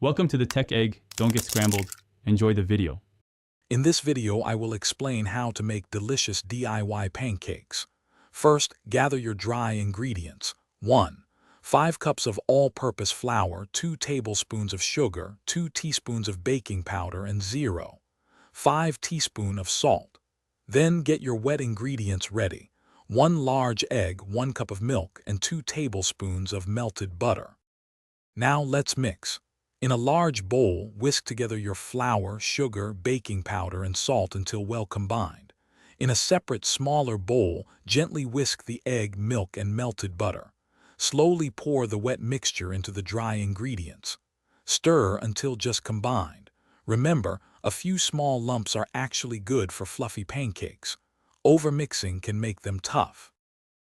Welcome to the Tech Egg. Don't get scrambled. Enjoy the video. In this video, I will explain how to make delicious DIY pancakes. First, gather your dry ingredients. 1. 5 cups of all-purpose flour, 2 tablespoons of sugar, 2 teaspoons of baking powder, and 5 teaspoons of salt. Then get your wet ingredients ready. 1 large egg, 1 cup of milk, and 2 tablespoons of melted butter. Now let's mix. In a large bowl, whisk together your flour, sugar, baking powder, and salt until well combined. In a separate, smaller bowl, gently whisk the egg, milk, and melted butter. Slowly pour the wet mixture into the dry ingredients. Stir until just combined. Remember, a few small lumps are actually good for fluffy pancakes. Overmixing can make them tough.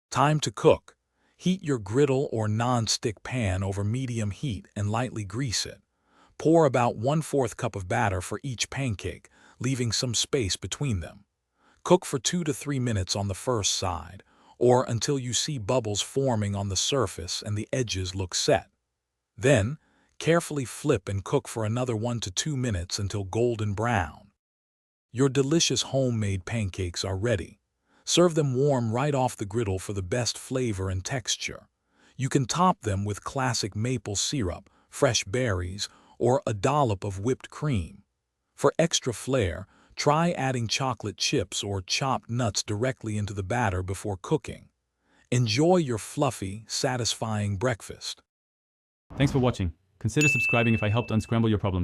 Time to cook. Heat your griddle or non-stick pan over medium heat and lightly grease it. Pour about 1/4 cup of batter for each pancake, leaving some space between them. Cook for 2 to 3 minutes on the first side, or until you see bubbles forming on the surface and the edges look set. Then, carefully flip and cook for another 1 to 2 minutes until golden brown. Your delicious homemade pancakes are ready. Serve them warm right off the griddle for the best flavor and texture. You can top them with classic maple syrup, fresh berries, or a dollop of whipped cream. For extra flair, try adding chocolate chips or chopped nuts directly into the batter before cooking. Enjoy your fluffy, satisfying breakfast. Thanks for watching. Consider subscribing if I helped unscramble your problems.